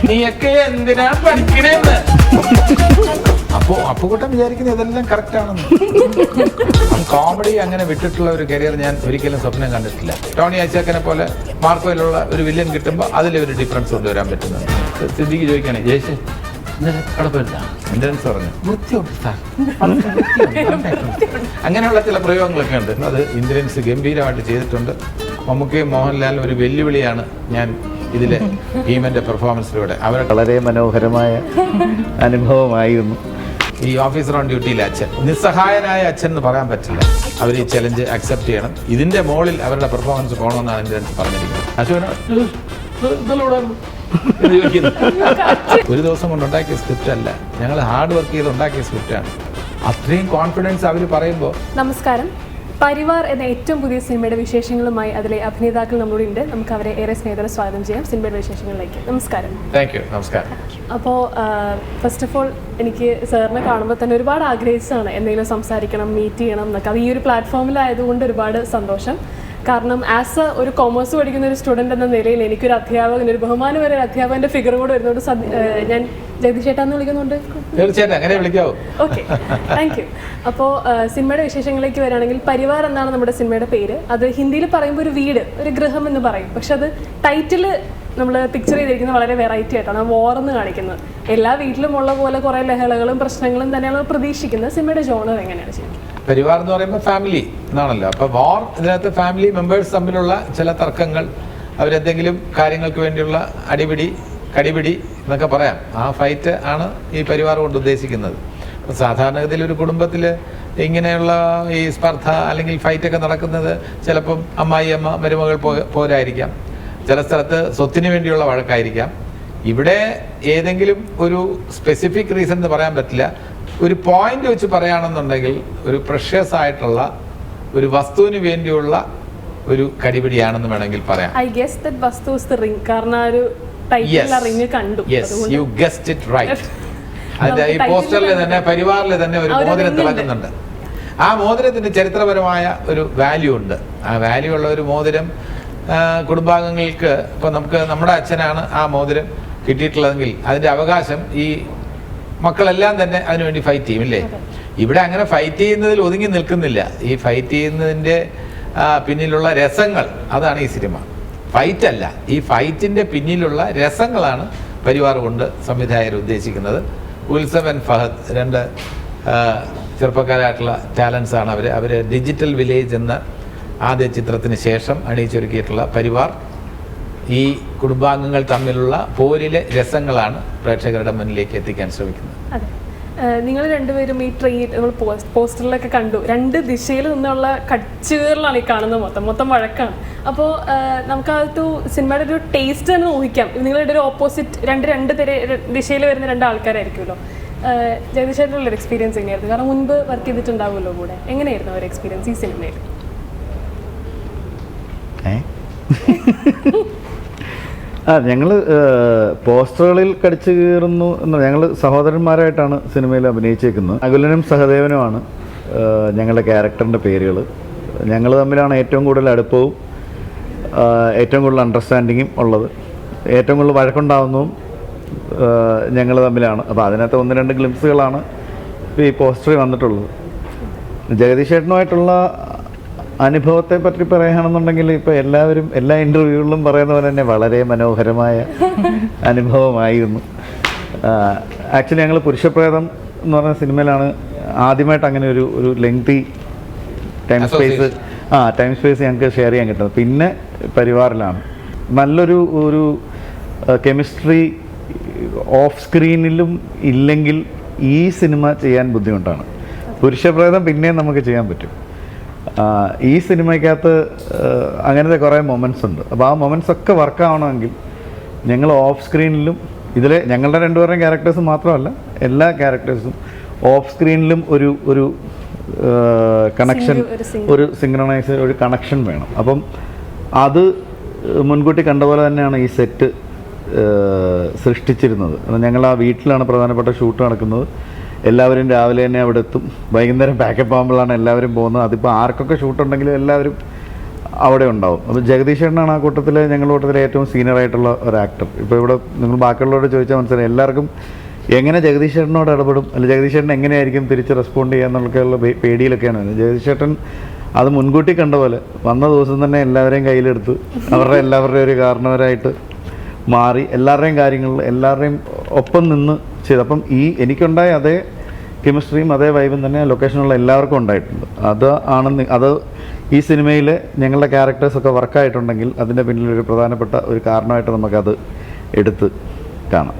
നീയൊക്കെ എന്തിനാ പഠിക്കണേന്ന്. അപ്പുകുട്ടൻ വിചാരിക്കുന്നത് ഇതെല്ലാം കറക്റ്റ് ആണെന്ന്. കോമഡി അങ്ങനെ വിട്ടിട്ടുള്ള ഒരു കരിയർ ഞാൻ ഒരിക്കലും സ്വപ്നം കണ്ടിട്ടില്ല. ടോണി ഐസക്കിനെ പോലെ മാർക്കോയിലുള്ള ഒരു വില്ലൻ കിട്ടുമ്പോൾ അതിലൊരു ഡിഫറൻസ് കൊണ്ടുവരാൻ പറ്റുന്നുണ്ട്. സിദ്ദിഖ് ചോദിക്കണേ ജയിച്ച് കുഴപ്പമില്ല ഇൻഷുറൻസ് പറഞ്ഞു വൃത്തിയുണ്ട് സാർ, അങ്ങനെയുള്ള ചില പ്രയോഗങ്ങളൊക്കെ ഉണ്ട്. അത് ഇൻഷുറൻസ് ഗംഭീരമായിട്ട് ചെയ്തിട്ടുണ്ട്. മമ്മൂക്കയും മോഹൻലാലും ഒരു വെല്ലുവിളിയാണ് ഞാൻ ഇതിലെ ഭീമന്റെ പെർഫോമൻസിലൂടെ. അവർ വളരെ മനോഹരമായ അനുഭവമായിരുന്നു. ഈ ഓഫീസർ ഓൺ ഡ്യൂട്ടിയിലെ അച്ഛൻ, നിസ്സഹായനായ അച്ഛൻ എന്ന് പറയാൻ പറ്റില്ല. അവർ ഈ ചലഞ്ച് അക്സെപ്റ്റ് ചെയ്യണം. ഇതിന്റെ മുകളിൽ അവരുടെ പെർഫോമൻസ് പോകണമെന്നാണ് ഇൻഷുറൻസ് പറഞ്ഞിരിക്കുന്നത്. അശ്വന ഒരു ദിവസം കൊണ്ട് ഉണ്ടാക്കിയ സ്ക്രിപ്റ്റ് അല്ല, ഞങ്ങൾ ഹാർഡ് വർക്ക് ചെയ്ത് ഉണ്ടാക്കിയ സ്ക്രിപ്റ്റാണ്. അത്രയും കോൺഫിഡൻസ് അവർ പറയുമ്പോൾ. നമസ്കാരം. പരിവാർ എന്ന ഏറ്റവും പുതിയ സിനിമയുടെ വിശേഷങ്ങളുമായി അതിലെ അഭിനേതാക്കൾ നമ്മളോട് ഉണ്ട്. നമുക്ക് അവരെ ഏറെ സ്നേഹത്തോടെ സ്വാഗതം ചെയ്യാം സിനിമയുടെ വിശേഷങ്ങളിലേക്ക്. നമസ്കാരം. Thank you. നമസ്കാരം. അപ്പോൾ ഫസ്റ്റ് ഓഫ് ഓൾ എനിക്ക് സാറിനെ കാണുമ്പോൾ തന്നെ ഒരുപാട് ആഗ്രഹിച്ചതാണ് എന്തെങ്കിലും സംസാരിക്കണം, മീറ്റ് ചെയ്യണം എന്നൊക്കെ. അത് ഈ ഒരു പ്ലാറ്റ്ഫോമിലായതുകൊണ്ട് ഒരുപാട് സന്തോഷം. കാരണം ആസ് ഒരു കൊമേഴ്സ് പഠിക്കുന്ന ഒരു സ്റ്റുഡൻറ് എന്ന നിലയിൽ എനിക്കൊരു അധ്യാപകൻ, ഒരു ബഹുമാനം വരെ ഒരു അധ്യാപകന്റെ ഫിഗർ കൂടെ വരുന്നതുകൊണ്ട് ഞാൻ ജഗദീഷ് ചേട്ടാന്ന് വിളിക്കുന്നുണ്ട്. തീർച്ചയായിട്ടും അങ്ങനെ വിളിക്കാവൂ. Okay, thank you. അപ്പോൾ സിനിമയുടെ വിശേഷങ്ങളിലേക്ക് വരികയാണെങ്കിൽ പരിവാർ എന്നാണ് നമ്മുടെ സിനിമയുടെ പേര്. അത് ഹിന്ദിയിൽ പറയുമ്പോൾ ഒരു വീട്, ഒരു ഗൃഹം എന്ന് പറയും. പക്ഷെ അത് ടൈറ്റിൽ നമ്മൾ പിക്ചർ ചെയ്തിരിക്കുന്നത് വളരെ വെറൈറ്റി ആയിട്ടാണ്. വോറെന്ന് കാണിക്കുന്നത്. എല്ലാ വീട്ടിലും ഉള്ള പോലെ കുറേ ലഹളകളും പ്രശ്നങ്ങളും തന്നെയാണ് പ്രതീക്ഷിക്കുന്നത്. സിനിമയുടെ ജോണർ എങ്ങനെയാണ് ശരിക്കും? പരിവാർ എന്ന് പറയുമ്പോൾ ഫാമിലി എന്നാണല്ലോ. അപ്പോൾ വാർ, ഇതിനകത്ത് ഫാമിലി മെമ്പേഴ്സ് തമ്മിലുള്ള ചില തർക്കങ്ങൾ, അവരെന്തെങ്കിലും കാര്യങ്ങൾക്ക് വേണ്ടിയുള്ള അടിപിടി, കടിപിടി എന്നൊക്കെ പറയാം. ആ ഫൈറ്റ് ആണ് ഈ പരിവാർ കൊണ്ട് ഉദ്ദേശിക്കുന്നത്. സാധാരണഗതിയിൽ ഒരു കുടുംബത്തിൽ ഇങ്ങനെയുള്ള ഈ സ്പർദ്ധ അല്ലെങ്കിൽ ഫൈറ്റൊക്കെ നടക്കുന്നത് ചിലപ്പം അമ്മായിയമ്മ മരുമകൾ പോരായിരിക്കാം, ചില സ്ഥലത്ത് സ്വത്തിന് വേണ്ടിയുള്ള വഴക്കായിരിക്കാം. ഇവിടെ ഏതെങ്കിലും ഒരു സ്പെസിഫിക് റീസൺ എന്ന് പറയാൻ പറ്റില്ല. ഒരു പോയിന്റ് വെച്ച് പറയുകയാണെന്നുണ്ടെങ്കിൽ ഒരു പ്രഷ്യസ് ആയിട്ടുള്ള ഒരു വസ്തുവിന് വേണ്ടിയുള്ള ഒരു കടിപിടിയാണെന്ന് വേണമെങ്കിൽ പറയാം. ഐ ഗെസ് ദാറ്റ് വസ്തു ഈസ് ദി റിംഗ്. കാരണം ആ ഒരു ടൈറ്റിലുള്ള റിംഗ് കണ്ടു. Yes, you guessed it right. അതിന്റെ ഈ പോസ്റ്ററിൽ തന്നെ, പരിവാറിൽ തന്നെ ഒരു മോതിരം തിളങ്ങുന്നുണ്ട്. ആ മോതിരത്തിന് ചരിത്രപരമായ ഒരു വാല്യൂ ഉണ്ട്. ആ വാല്യൂ ഉള്ള ഒരു മോതിരം കുടുംബാംഗങ്ങൾക്ക്, ഇപ്പൊ നമുക്ക് നമ്മുടെ അച്ഛനാണ് ആ മോതിരം കിട്ടിയിട്ടുള്ളതെങ്കിൽ അതിന്റെ അവകാശം ഈ മക്കളെല്ലാം തന്നെ അതിനുവേണ്ടി ഫൈറ്റ് ചെയ്യും, ഇല്ലേ? ഇവിടെ അങ്ങനെ ഫൈറ്റ് ചെയ്യുന്നതിൽ ഒതുങ്ങി നിൽക്കുന്നില്ല. ഈ ഫൈറ്റ് ചെയ്യുന്നതിന്റെ പിന്നിലുള്ള രസങ്ങൾ, അതാണ് ഈ സിനിമ. ഫൈറ്റ് അല്ല, ഈ ഫൈറ്റിന്റെ പിന്നിലുള്ള രസങ്ങളാണ് പരിവാർ കൊണ്ട് സംവിധായകർ ഉദ്ദേശിക്കുന്നത്. ഉത്സവൻ ഫഹദ്, രണ്ട് ചെറുപ്പക്കാരായിട്ടുള്ള ടാലൻസ് ആണ് അവർ ഡിജിറ്റൽ വില്ലേജ് എന്ന ആദ്യ ചിത്രത്തിന് ശേഷം അണിയിച്ചൊരുക്കിയിട്ടുള്ള പരിവാർ ഈ കുടുംബാംഗങ്ങൾ തമ്മിലുള്ള പോരിലെ രസങ്ങളാണ് പ്രേക്ഷകരുടെ മുന്നിലേക്ക് എത്തിക്കാൻ ശ്രമിക്കുന്നത്. അതെ, നിങ്ങൾ രണ്ടുപേരും ഈ ട്രെയിൻ നമ്മൾ പോസ്റ്ററിലൊക്കെ കണ്ടു, രണ്ട് ദിശയിൽ നിന്നുള്ള കച്ചുകേറിലാണ് ഈ കാണുന്നത്. മൊത്തം വഴക്കാണ്. അപ്പോൾ നമുക്ക് ആ ഒരു സിനിമയുടെ ഒരു ടേസ്റ്റ് തന്നെ ഊഹിക്കാം. നിങ്ങളുടെ ഒരു ഓപ്പോസിറ്റ് രണ്ട് ദിശയിൽ വരുന്ന രണ്ട് ആൾക്കാരായിരിക്കുമല്ലോ. ജഗദീഷ് ചേട്ടനുള്ള ഒരു എക്സ്പീരിയൻസ് എങ്ങനെയായിരുന്നു? കാരണം മുൻപ് വർക്ക് ചെയ്തിട്ടുണ്ടാവുമല്ലോ കൂടെ. എങ്ങനെയായിരുന്നു ഒരു എക്സ്പീരിയൻസ് ഈ സിനിമയിൽ? ഞങ്ങൾ പോസ്റ്ററുകളിൽ കടിച്ചു കയറുന്നു എന്ന്, ഞങ്ങൾ സഹോദരന്മാരായിട്ടാണ് സിനിമയിൽ അഭിനയിച്ചേക്കുന്നത്. അകുലനും സഹദേവനുമാണ് ഞങ്ങളുടെ ക്യാരക്ടറിൻ്റെ പേരുകൾ. ഞങ്ങൾ തമ്മിലാണ് ഏറ്റവും കൂടുതൽ അടുപ്പവും ഏറ്റവും കൂടുതൽ അണ്ടർസ്റ്റാൻഡിങ്ങും ഉള്ളത്. ഏറ്റവും കൂടുതൽ വഴക്കുണ്ടാവുന്നതും ഞങ്ങൾ തമ്മിലാണ്. അപ്പോൾ അതിനകത്ത് ഒന്ന് രണ്ട് ഗ്ലിംസുകളാണ് ഈ പോസ്റ്ററിൽ വന്നിട്ടുള്ളത്. ജഗദീഷ് ചേട്ടനുമായിട്ടുള്ള അനുഭവത്തെ പറ്റി പറയുകയാണെന്നുണ്ടെങ്കിൽ ഇപ്പോൾ എല്ലാവരും എല്ലാ ഇൻ്റർവ്യൂകളിലും പറയുന്ന പോലെ തന്നെ വളരെ മനോഹരമായ അനുഭവമായിരുന്നു. ആക്ച്വലി ഞങ്ങൾ പുരുഷപ്രേതം എന്ന് പറഞ്ഞ സിനിമയിലാണ് ആദ്യമായിട്ട് അങ്ങനെ ഒരു ലെങ്തി ടൈം സ്പേസ് ഞങ്ങൾക്ക് ഷെയർ ചെയ്യാൻ കിട്ടുന്നത്. പിന്നെ പരിവാറിലാണ് നല്ലൊരു കെമിസ്ട്രി ഓഫ് സ്ക്രീനിലും ഇല്ലെങ്കിൽ ഈ സിനിമ ചെയ്യാൻ ബുദ്ധിമുട്ടാണ്. പുരുഷപ്രേതം പിന്നെയും നമുക്ക് ചെയ്യാൻ പറ്റും. ഈ സിനിമയ്ക്കകത്ത് അങ്ങനത്തെ കുറേ മൊമെൻറ്റ്സ് ഉണ്ട്. അപ്പോൾ ആ മൊമെൻറ്റ്സ് ഒക്കെ വർക്കാവണമെങ്കിൽ ഞങ്ങൾ ഓഫ് സ്ക്രീനിലും, ഇതിലെ ഞങ്ങളുടെ രണ്ടുപേരുടെയും ക്യാരക്ടേഴ്സ് മാത്രമല്ല എല്ലാ ക്യാരക്ടേഴ്സും ഓഫ് സ്ക്രീനിലും ഒരു കണക്ഷൻ, ഒരു സിങ്ക്രണൈസ്, ഒരു കണക്ഷൻ വേണം. അപ്പം അത് മുൻകൂട്ടി കണ്ട പോലെ തന്നെയാണ് ഈ സെറ്റ് സൃഷ്ടിച്ചിരുന്നത്. ഞങ്ങൾ ആ വീട്ടിലാണ് പ്രധാനപ്പെട്ട ഷൂട്ട് നടക്കുന്നത്. എല്ലാവരും രാവിലെ തന്നെ അവിടെ എത്തും. വൈകുന്നേരം പാക്കപ്പ് ആകുമ്പോഴാണ് എല്ലാവരും പോകുന്നത്. അതിപ്പോൾ ആർക്കൊക്കെ ഷൂട്ടുണ്ടെങ്കിലും എല്ലാവരും അവിടെ ഉണ്ടാവും. അപ്പോൾ ജഗദീഷ് ചേട്ടനാണ് ആ കൂട്ടത്തിലെ ഞങ്ങളുടെ കൂട്ടത്തിലെ ഏറ്റവും സീനിയർ ആയിട്ടുള്ള ഒരു ആക്ടർ. ഇപ്പോൾ ഇവിടെ നിങ്ങൾ ബാക്കിയുള്ളവരോട് ചോദിച്ചാൽ മനസ്സിലായി എല്ലാവർക്കും എങ്ങനെ ജഗദീഷ് ചേട്ടനോട് ഇടപെടും, അല്ലെങ്കിൽ ജഗദീഷ് ചേട്ടൻ എങ്ങനെയായിരിക്കും തിരിച്ച് റെസ്പോണ്ട് ചെയ്യാന്നുള്ളൊക്കെയുള്ള പേടിയിലൊക്കെയാണ് വരുന്നത്. ജഗദീഷ് ചേട്ടൻ അത് മുൻകൂട്ടി കണ്ട പോലെ വന്ന ദിവസം തന്നെ എല്ലാവരെയും കയ്യിലെടുത്ത് എല്ലാവരുടെയും ഒരു കാരണവരായിട്ട് മാറി എല്ലാവരുടെയും കാര്യങ്ങളിൽ എല്ലാവരുടെയും ഒപ്പം നിന്ന് ചെയ്തു. അപ്പം എനിക്കുണ്ടായ അതേ കെമിസ്ട്രിയും അതേ വൈബും തന്നെ ലൊക്കേഷനിലുള്ള എല്ലാവർക്കും ഉണ്ടായിട്ടുണ്ട്. അത് ഈ സിനിമയിൽ ഞങ്ങളുടെ ക്യാരക്ടേഴ്സൊക്കെ വർക്കായിട്ടുണ്ടെങ്കിൽ അതിൻ്റെ പിന്നിലൊരു പ്രധാനപ്പെട്ട ഒരു കാരണമായിട്ട് നമുക്കത് എടുത്ത് കാണാം.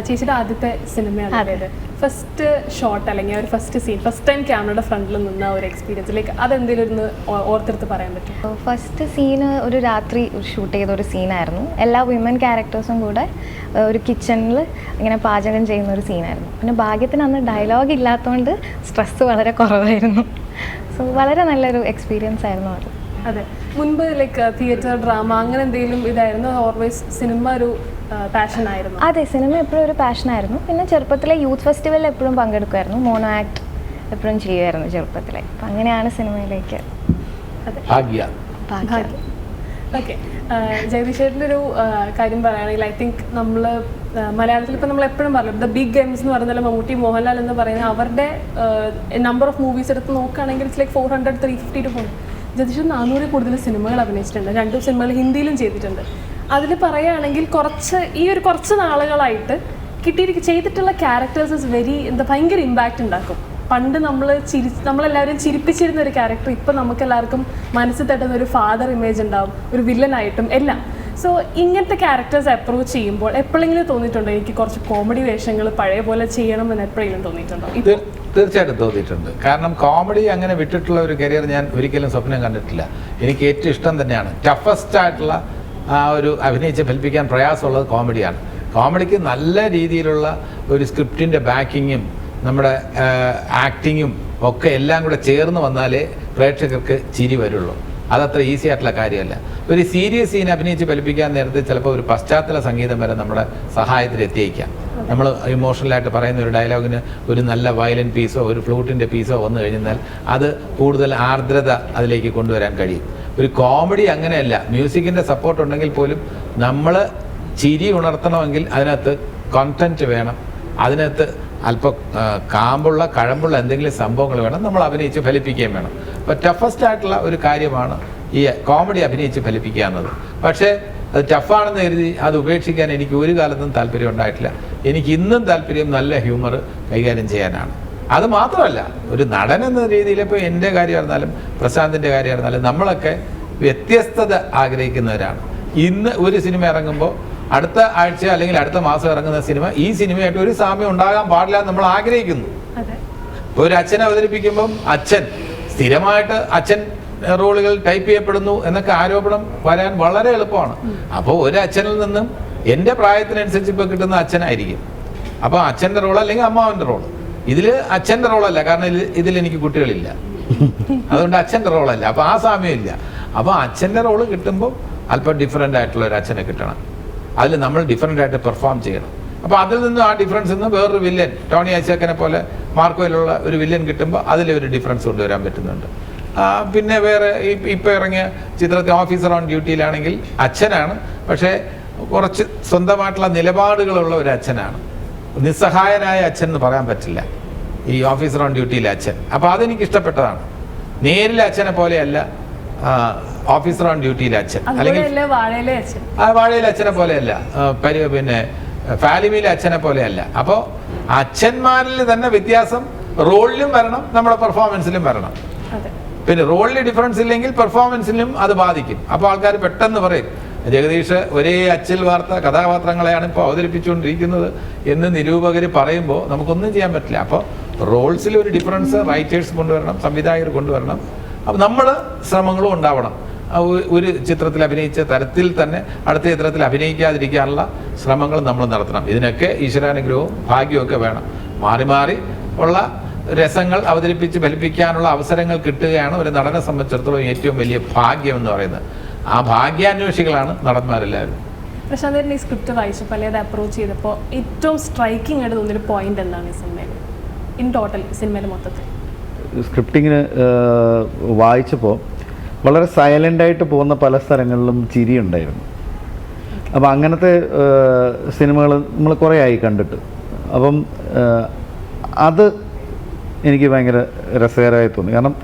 ചേച്ചിയുടെ ആദ്യത്തെ സിനിമയാണ് അതായത് ഫസ്റ്റ് ഷോട്ട് അല്ലെങ്കിൽ ഒരു ഫസ്റ്റ് സീൻ, ഫസ്റ്റ് ടൈം ക്യാമറയുടെ ഫ്രണ്ടിൽ നിന്ന ഒരു എക്സ്പീരിയൻസിലേക്ക് അതെന്തെങ്കിലും ഒന്ന് ഓർത്തെടുത്ത് പറയാൻ പറ്റും? ഫസ്റ്റ് സീന് ഒരു രാത്രി ഷൂട്ട് ചെയ്ത ഒരു സീനായിരുന്നു. എല്ലാ വിമൻ ക്യാരക്ടേഴ്സും കൂടെ ഒരു കിച്ചണിൽ ഇങ്ങനെ പാചകം ചെയ്യുന്ന ഒരു സീനായിരുന്നു. പിന്നെ ഭാഗ്യത്തിന് അന്ന് ഡയലോഗ് ഇല്ലാത്തതുകൊണ്ട് സ്ട്രെസ്സ് വളരെ കുറവായിരുന്നു. സോ വളരെ നല്ലൊരു എക്സ്പീരിയൻസ് ആയിരുന്നു അത്. അതെ, മുൻപ് ലൈക്ക് തിയേറ്റർ ഡ്രാമ അങ്ങനെ എന്തെങ്കിലും ഇതായിരുന്നു? ഓൾവേസ് സിനിമ ഒരു പാഷൻ ആയിരുന്നു? അതെ, സിനിമ എപ്പോഴും ഒരു പാഷനായിരുന്നു. പിന്നെ ചെറുപ്പത്തിലെ യൂത്ത് ഫെസ്റ്റിവലിൽ എപ്പോഴും പങ്കെടുക്കുമായിരുന്നു. മോണോ ആക്ട് എപ്പോഴും ചെയ്യുമായിരുന്നു ചെറുപ്പത്തിലെ. അപ്പം അങ്ങനെയാണ് സിനിമയിലേക്ക്. ഓക്കെ, ജഗദീഷ് ചേട്ടൻ്റെ ഒരു കാര്യം പറയുകയാണെങ്കിൽ ഐ തിങ്ക് നമ്മൾ മലയാളത്തിൽ ഇപ്പം നമ്മൾ എപ്പോഴും പറയും ദ ബിഗ് ഗെയിംസ് എന്ന് പറയുന്നത് മമ്മൂട്ടി മോഹൻലാൽ എന്ന് പറയുന്നത് അവരുടെ നമ്പർ ഓഫ് മൂവീസ് എടുത്ത് നോക്കുകയാണെങ്കിൽ ഇറ്റ്സ് ലൈക്ക് 400, 350 to 400. ജഗദീഷ് 400 കൂടുതൽ സിനിമകൾ അഭിനയിച്ചിട്ടുണ്ട്. 2 സിനിമകൾ ഹിന്ദിയിലും ചെയ്തിട്ടുണ്ട്. അതിൽ പറയുകയാണെങ്കിൽ കുറച്ച് നാളുകളായിട്ട് ചെയ്തിട്ടുള്ള ക്യാരക്ടേഴ്സ് ഭയങ്കര ഇമ്പാക്റ്റ് ഉണ്ടാക്കും. പണ്ട് നമ്മളെല്ലാവരും ചിരിപ്പിച്ചിരുന്ന ഒരു ക്യാരക്ടർ ഇപ്പം നമുക്കെല്ലാവർക്കും മനസ്സിൽ തട്ടുന്ന ഒരു ഫാദർ ഇമേജ് ഉണ്ടാവും, ഒരു വില്ലനായിട്ടും എല്ലാം. സോ ഇങ്ങനത്തെ ക്യാരക്ടേഴ്സ് അപ്രോച്ച് ചെയ്യുമ്പോൾ എപ്പോഴെങ്കിലും തോന്നിയിട്ടുണ്ടോ എനിക്ക് കുറച്ച് കോമഡി വേഷങ്ങൾ പഴയ പോലെ ചെയ്യണമെന്ന് എപ്പോഴെങ്കിലും തോന്നിയിട്ടുണ്ടോ? തീർച്ചയായിട്ടും തോന്നിയിട്ടുണ്ട്. കാരണം കോമഡി അങ്ങനെ വിട്ടിട്ടുള്ള ഒരു കരിയർ ഞാൻ ഒരിക്കലും സ്വപ്നം കണ്ടിട്ടില്ല. എനിക്ക് ഏറ്റവും ഇഷ്ടം തന്നെയാണ്. ടഫസ്റ്റ് ആയിട്ടുള്ള ഒരു അഭിനയിച്ച് ഫലിപ്പിക്കാൻ പ്രയാസമുള്ളത് കോമഡിയാണ്. കോമഡിക്ക് നല്ല രീതിയിലുള്ള ഒരു സ്ക്രിപ്റ്റിൻ്റെ ബാക്കിങ്ങും നമ്മുടെ ആക്ടിങ്ങും ഒക്കെ എല്ലാം കൂടെ ചേർന്ന് വന്നാലേ പ്രേക്ഷകർക്ക് ചിരി വരുള്ളൂ. അതത്ര ഈസി ആയിട്ടുള്ള കാര്യമല്ല. ഒരു സീരിയസ് സീൻ അഭിനയിച്ച് ഫലിപ്പിക്കാൻ നേരത്തെ ചിലപ്പോൾ ഒരു പശ്ചാത്തല സംഗീതം വരെ നമ്മുടെ സഹായത്തിൽ എത്തിയേക്കാം. നമ്മൾ ഇമോഷണലായിട്ട് പറയുന്ന ഒരു ഡയലോഗിന് ഒരു നല്ല വയലിൻ പീസോ ഒരു ഫ്ലൂട്ടിൻ്റെ പീസോ വന്നു കഴിഞ്ഞാൽ അത് കൂടുതൽ ആർദ്രത അതിലേക്ക് കൊണ്ടുവരാൻ കഴിയും. ഒരു കോമഡി അങ്ങനെയല്ല. മ്യൂസിക്കിൻ്റെ സപ്പോർട്ട് ഉണ്ടെങ്കിൽ പോലും നമ്മൾ ചിരി ഉണർത്തണമെങ്കിൽ അതിനകത്ത് കോണ്ടന്റ് വേണം, അതിനകത്ത് അല്പം കഴമ്പുള്ള എന്തെങ്കിലും സംഭവങ്ങൾ വേണം, നമ്മൾ അഭിനയിച്ച് ഫലിപ്പിക്കുകയും വേണം. അപ്പോൾ ടഫസ്റ്റ് ആയിട്ടുള്ള ഒരു കാര്യമാണ് ഈ കോമഡി അഭിനയിച്ച് ഫലിപ്പിക്കുക എന്നത്. പക്ഷേ അത് ടഫാണെന്ന് കരുതി അത് ഉപേക്ഷിക്കാൻ എനിക്ക് ഒരു കാലത്തും താല്പര്യം ഉണ്ടായിട്ടില്ല. എനിക്ക് ഇന്നും താല്പര്യം നല്ല ഹ്യൂമർ കൈകാര്യം ചെയ്യാനാണ്. അത് മാത്രമല്ല, ഒരു നടൻ എന്ന രീതിയിൽ ഇപ്പോൾ എൻ്റെ കാര്യമായിരുന്നാലും പ്രശാന്തിൻ്റെ കാര്യമായിരുന്നാലും നമ്മളൊക്കെ വ്യത്യസ്തത ആഗ്രഹിക്കുന്നവരാണ്. ഇന്ന് ഒരു സിനിമ ഇറങ്ങുമ്പോൾ അടുത്ത ആഴ്ച അല്ലെങ്കിൽ അടുത്ത മാസം ഇറങ്ങുന്ന സിനിമ ഈ സിനിമയായിട്ട് ഒരു സാമ്യം ഉണ്ടാകാൻ പാടില്ല എന്ന് നമ്മൾ ആഗ്രഹിക്കുന്നു. ഒരു അച്ഛനെ അവതരിപ്പിക്കുമ്പം സ്ഥിരമായിട്ട് അച്ഛൻ റോളുകൾ ടൈപ്പ് ചെയ്യപ്പെടുന്നു എന്നൊക്കെ ആരോപണം വരാൻ വളരെ എളുപ്പമാണ്. അപ്പോൾ ഒരു അച്ഛനിൽ നിന്നും എൻ്റെ പ്രായത്തിനനുസരിച്ച് ഇപ്പോൾ കിട്ടുന്ന അച്ഛനായിരിക്കും. അപ്പോൾ അച്ഛൻ്റെ റോൾ അല്ലെങ്കിൽ അമ്മാവൻ്റെ റോൾ. ഇതിൽ അച്ഛൻ്റെ റോളല്ല, കാരണം ഇതിൽ എനിക്ക് കുട്ടികളില്ല, അതുകൊണ്ട് അച്ഛൻ്റെ റോളല്ല. അപ്പോൾ ആ സാമ്യമില്ല. അപ്പോൾ അച്ഛൻ്റെ റോള് കിട്ടുമ്പോൾ അല്പം ഡിഫറെൻ്റ് ആയിട്ടുള്ള ഒരു അച്ഛനെ കിട്ടണം. അതിൽ നമ്മൾ ഡിഫറെൻ്റ് ആയിട്ട് പെർഫോം ചെയ്യണം. അപ്പോൾ അതിൽ നിന്നും ആ ഡിഫറൻസിൽ നിന്ന് വേറൊരു വില്ലൻ, ടോണി ഐസക്കിനെ പോലെ മാർക്കോയിലുള്ള ഒരു വില്ലൻ കിട്ടുമ്പോൾ അതിലൊരു ഡിഫറൻസ് കൊണ്ടുവരാൻ പറ്റുന്നുണ്ട്. പിന്നെ വേറെ ഇപ്പോൾ ഇറങ്ങിയ ചിത്രത്തിൽ ഓഫീസർ ഓൺ ഡ്യൂട്ടിയിലാണെങ്കിൽ അച്ഛനാണ്, പക്ഷേ കുറച്ച് സ്വന്തമായിട്ടുള്ള നിലപാടുകളുള്ള ഒരു അച്ഛനാണ്. നിസ്സഹായനായ അച്ഛൻ എന്ന് പറയാൻ പറ്റില്ല ഈ ഓഫീസർ ഓൺ ഡ്യൂട്ടിയിലെ അച്ഛൻ. അപ്പോൾ അതെനിക്ക് ഇഷ്ടപ്പെട്ടതാണ്. നേരിലെ അച്ഛനെ പോലെയല്ല ഓഫീസർ ഓൺ ഡ്യൂട്ടിയിലെ അച്ഛൻ, അല്ലെങ്കിൽ വാഴയിലെ അച്ഛനെ പോലെയല്ല, പിന്നെ ഫാലിമിയിലെ അച്ഛനെ പോലെയല്ല. അപ്പോൾ അച്ഛന്മാരിൽ തന്നെ വ്യത്യാസം റോളിലും വരണം, നമ്മുടെ പെർഫോമൻസിലും വരണം. പിന്നെ റോളിൽ ഡിഫറൻസ് ഇല്ലെങ്കിൽ പെർഫോമൻസിലും അത് ബാധിക്കും. അപ്പോൾ ആൾക്കാർ പെട്ടെന്ന് പറയും ജഗദീഷ് ഒരേ അച്ചിൽ വാർത്ത കഥാപാത്രങ്ങളെയാണ് ഇപ്പോൾ അവതരിപ്പിച്ചുകൊണ്ടിരിക്കുന്നത് എന്ന് നിരൂപകർ പറയുമ്പോൾ നമുക്കൊന്നും ചെയ്യാൻ പറ്റില്ല. അപ്പോൾ റോൾസിൽ ഒരു ഡിഫറൻസ് റൈറ്റേഴ്സ് കൊണ്ടുവരണം, സംവിധായകർ കൊണ്ടുവരണം. അപ്പോൾ നമ്മൾ ശ്രമങ്ങളും ഉണ്ടാവണം. ഒരു ചിത്രത്തിൽ അഭിനയിച്ച തരത്തിൽ തന്നെ അടുത്ത ചിത്രത്തിൽ അഭിനയിക്കാതിരിക്കാനുള്ള ശ്രമങ്ങൾ നമ്മൾ നടത്തണം. ഇതിനൊക്കെ ഈശ്വരാനുഗ്രഹവും ഭാഗ്യമൊക്കെ വേണം. മാറി മാറി ഉള്ള രസങ്ങൾ അവതരിപ്പിച്ച് ഫലിപ്പിക്കാനുള്ള അവസരങ്ങൾ കിട്ടുകയാണ് ഒരു നടനെ സംബന്ധിച്ചിടത്തോളം ഏറ്റവും വലിയ ഭാഗ്യം എന്ന് പറയുന്നത്. ആ ഭാഗ്യാന്വേഷികളാണ് നടന്മാരെല്ലാവരും. പ്രശാന്തൻ ഈ സ്ക്രിപ്റ്റ് വായിച്ചപ്പോൾ അല്ലെങ്കിൽ അത് അപ്രോച്ച് ചെയ്തപ്പോൾ ഏറ്റവും സ്ട്രൈക്കിംഗ് ആയിട്ട് തോന്നിയൊരു പോയിന്റ് എന്താണ് ഈ സിനിമയിൽ, ഇൻ ടോട്ടൽ സിനിമയിൽ മൊത്തത്തിൽ? സ്ക്രിപ്റ്റിങ്ങിന് വായിച്ചപ്പോൾ വളരെ സൈലൻ്റായിട്ട് പോകുന്ന പല സ്ഥലങ്ങളിലും ചിരി ഉണ്ടായിരുന്നു. അപ്പം അങ്ങനത്തെ സിനിമകൾ നമ്മൾ കുറേ ആയി കണ്ടിട്ട്. അപ്പം അത് എനിക്ക് ഭയങ്കര രസകരമായി തോന്നി. കാരണം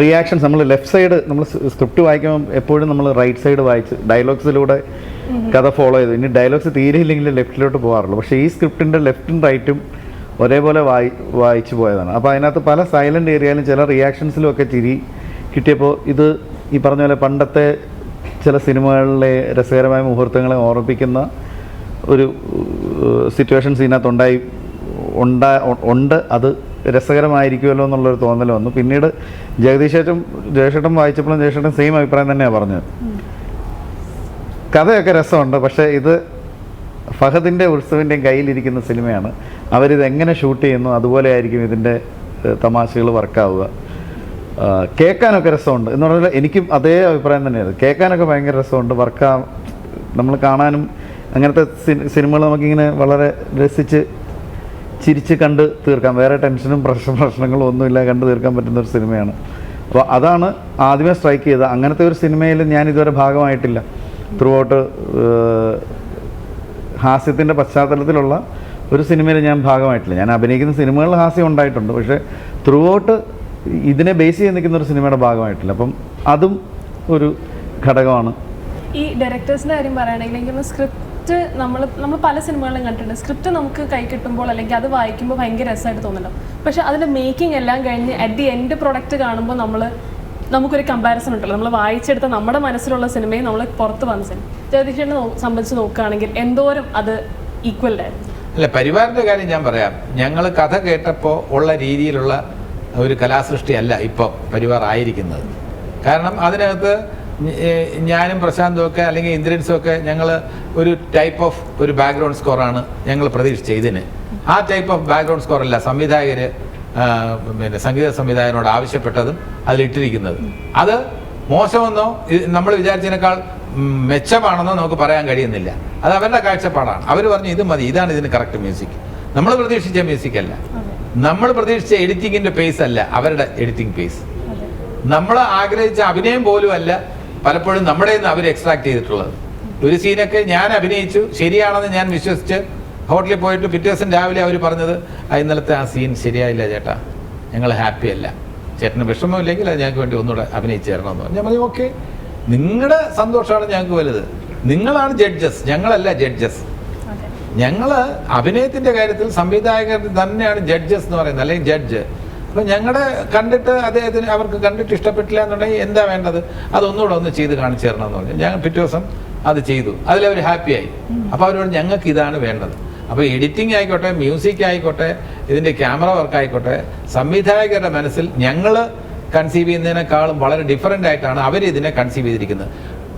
റിയാക്ഷൻസ് നമ്മൾ ലെഫ്റ്റ് സൈഡ് നമ്മൾ സ്ക്രിപ്റ്റ് വായിക്കുമ്പോൾ എപ്പോഴും നമ്മൾ റൈറ്റ് സൈഡ് വായിച്ച് ഡയലോഗ്സിലൂടെ കഥ ഫോളോ ചെയ്തു. ഇനി ഡയലോഗ്സ് തീരെ ഇല്ലെങ്കിൽ ലെഫ്റ്റിലോട്ട് പോകാറുള്ളൂ. പക്ഷേ ഈ സ്ക്രിപ്റ്റിൻ്റെ ലെഫ്റ്റും റൈറ്റും ഒരേപോലെ വായിച്ചു പോയതാണ്. അപ്പോൾ അതിനകത്ത് പല സൈലൻ്റ് ഏരിയയിലും ചില റിയാക്ഷൻസിലും ഒക്കെ ചിരി കിട്ടിയപ്പോൾ ഇത് ഈ പറഞ്ഞ പോലെ പണ്ടത്തെ ചില സിനിമകളിലെ രസകരമായ മുഹൂർത്തങ്ങളെ ഓർമ്മിപ്പിക്കുന്ന ഒരു സിറ്റുവേഷൻസ് ഇതിനകത്ത് ഉണ്ട്. അത് രസകരമായിരിക്കുമല്ലോ എന്നുള്ളൊരു തോന്നൽ വന്നു. പിന്നീട് ജയശേട്ടൻ വായിച്ചപ്പോഴും ജയശേട്ടൻ സെയിം അഭിപ്രായം തന്നെയാണ് പറഞ്ഞത്. കഥയൊക്കെ രസമുണ്ട്, പക്ഷേ ഇത് ഫഹദിൻ്റെ ഉത്സവിൻ്റെയും കയ്യിലിരിക്കുന്ന സിനിമയാണ്. അവരിത് എങ്ങനെ ഷൂട്ട് ചെയ്യുന്നു അതുപോലെ ആയിരിക്കും ഇതിൻ്റെ തമാശകൾ വർക്കാവുക. കേൾക്കാനൊക്കെ രസമുണ്ട് എന്ന് പറഞ്ഞാൽ എനിക്കും അതേ അഭിപ്രായം തന്നെയാണ്. കേൾക്കാനൊക്കെ ഭയങ്കര രസമുണ്ട്, നമ്മൾ കാണാനും അങ്ങനത്തെ സിനിമകൾ നമുക്കിങ്ങനെ വളരെ രസിച്ച് ചിരിച്ച് കണ്ട് തീർക്കാം. വേറെ ടെൻഷനും പ്രശ്നങ്ങളും ഒന്നുമില്ല, കണ്ടു തീർക്കാൻ പറ്റുന്ന ഒരു സിനിമയാണ്. അപ്പോൾ അതാണ് ആദ്യമേ സ്ട്രൈക്ക് ചെയ്തത്. അങ്ങനത്തെ ഒരു സിനിമയിൽ ഞാൻ ഇതുവരെ ഭാഗമായിട്ടില്ല. ത്രൂ ഔട്ട് ഹാസ്യത്തിൻ്റെ പശ്ചാത്തലത്തിലുള്ള ഒരു സിനിമയിൽ ഞാൻ ഭാഗമായിട്ടില്ല. ഞാൻ അഭിനയിക്കുന്ന സിനിമകളിൽ ഹാസ്യം ഉണ്ടായിട്ടുണ്ട്, പക്ഷേ ത്രൂ ഔട്ട് ഇതിനെ ബേസ് ചെയ്ത് നിൽക്കുന്ന ഒരു സിനിമയുടെ ഭാഗമായിട്ടില്ല. അപ്പം അതും ഒരു ഘടകമാണ്. ഈ ഡയറക്ടേഴ്സിൻ്റെ കാര്യം പറയുകയാണെങ്കിൽ എനിക്ക് സ്ക്രിപ്റ്റ് നമ്മൾ പല സിനിമകളിലും കണ്ടിട്ടുണ്ട്. സ്ക്രിപ്റ്റ് നമുക്ക് കൈ കിട്ടുമ്പോൾ അല്ലെങ്കിൽ അത് വായിക്കുമ്പോൾ ഭയങ്കര രസമായിട്ട് തോന്നുന്നുണ്ടോ? പക്ഷേ അതിൻ്റെ മേക്കിംഗ് എല്ലാം കഴിഞ്ഞ് അറ്റ് ദി എൻഡ് പ്രൊഡക്റ്റ് കാണുമ്പോൾ നമുക്കൊരു കമ്പാരിസൺ ഉണ്ടല്ലോ. നമ്മൾ വായിച്ചെടുത്ത നമ്മുടെ മനസ്സിലുള്ള സിനിമയും നമ്മൾ പുറത്ത് വന്ന സിനിമ ജഗദീഷിനെ സംബന്ധിച്ച് നോക്കുകയാണെങ്കിൽ എന്തോരം അത് ഈക്വൽഡ് ആയിരുന്നു? അല്ല, പരിവാറിൻ്റെ കാര്യം ഞാൻ പറയാം. ഞങ്ങൾ കഥ കേട്ടപ്പോൾ ഉള്ള രീതിയിലുള്ള ഒരു കലാസൃഷ്ടി അല്ല ഇപ്പോൾ പരിവാർ ആയിരിക്കുന്നത്. കാരണം അതിനകത്ത് ഞാനും പ്രശാന്തും ഒക്കെ അല്ലെങ്കിൽ ഇന്ദ്രൻസും ഒക്കെ ഞങ്ങൾ ഒരു ടൈപ്പ് ഓഫ് ഒരു ബാക്ക്ഗ്രൗണ്ട് സ്കോറാണ് ഞങ്ങൾ പ്രതീക്ഷിച്ചത്. ഇതിന് ആ ടൈപ്പ് ഓഫ് ബാക്ക്ഗ്രൗണ്ട് സ്കോറല്ല സംവിധായകർ സംഗീത സംവിധായകനോട് ആവശ്യപ്പെട്ടതും അതിലിട്ടിരിക്കുന്നത്. അത് മോശമെന്നോ നമ്മൾ വിചാരിച്ചതിനേക്കാൾ മെച്ചമാണെന്നോ നമുക്ക് പറയാൻ കഴിയുന്നില്ല. അത് അവരുടെ കാഴ്ചപ്പാടാണ്. അവർ പറഞ്ഞു ഇത് മതി, ഇതാണ് ഇതിന് കറക്റ്റ് മ്യൂസിക്. നമ്മൾ പ്രതീക്ഷിച്ച മ്യൂസിക് അല്ല, നമ്മൾ പ്രതീക്ഷിച്ച എഡിറ്റിങ്ങിന്റെ പേസ് അല്ല അവരുടെ എഡിറ്റിംഗ് പേസ്. നമ്മൾ ആഗ്രഹിച്ച അഭിനയം പോലും അല്ല പലപ്പോഴും നമ്മുടെ നിന്ന് അവർ എക്സ്ട്രാക്ട് ചെയ്തിട്ടുള്ളത്. ഒരു സീനൊക്കെ ഞാൻ അഭിനയിച്ചു, ശരിയാണെന്ന് ഞാൻ വിശ്വസിച്ച് ഹോട്ടലിൽ പോയിട്ട് പിറ്റേ ദിവസം രാവിലെ അവർ പറഞ്ഞത് ഇന്നലത്തെ ആ സീൻ ശരിയായില്ല ചേട്ടാ, ഞങ്ങൾ ഹാപ്പി അല്ല, ചേട്ടന് വിഷമമില്ലെങ്കിൽ അത് ഞങ്ങൾക്ക് വേണ്ടി ഒന്നുകൂടെ അഭിനയിച്ചു തരണമെന്ന് പറഞ്ഞു. ഞാൻ പറഞ്ഞു ഓക്കെ, നിങ്ങളുടെ സന്തോഷമാണ് ഞങ്ങൾക്ക് വലുത്. നിങ്ങളാണ് ജഡ്ജസ്, ഞങ്ങളല്ല ജഡ്ജസ്. ഞങ്ങൾ അഭിനയത്തിന്റെ കാര്യത്തിൽ സംവിധായകർ തന്നെയാണ് ജഡ്ജസ് എന്ന് പറയുന്നത്, അല്ലെങ്കിൽ ജഡ്ജ്. അപ്പം ഞങ്ങളുടെ കണ്ടിട്ട് അദ്ദേഹത്തിന് അവർക്ക് കണ്ടിട്ട് ഇഷ്ടപ്പെട്ടില്ല എന്നുണ്ടെങ്കിൽ എന്താ വേണ്ടത്, അതൊന്നുകൂടെ ഒന്ന് ചെയ്ത് കാണിച്ചു തരണം എന്ന് പറഞ്ഞു. ഞങ്ങൾ പിറ്റേ ദിവസം അത് ചെയ്തു. അതിലവർ ഹാപ്പിയായി. അപ്പോൾ അവരോട് ഞങ്ങൾക്ക് ഇതാണ് വേണ്ടത്. അപ്പോൾ എഡിറ്റിംഗ് ആയിക്കോട്ടെ, മ്യൂസിക് ആയിക്കോട്ടെ, ഇതിൻ്റെ ക്യാമറ വർക്ക് ആയിക്കോട്ടെ, സംവിധായകരുടെ മനസ്സിൽ ഞങ്ങൾ കൺസീവ് ചെയ്യുന്നതിനേക്കാളും വളരെ ഡിഫറൻ്റ് ആയിട്ടാണ് അവരിതിനെ കൺസീവ് ചെയ്തിരിക്കുന്നത്.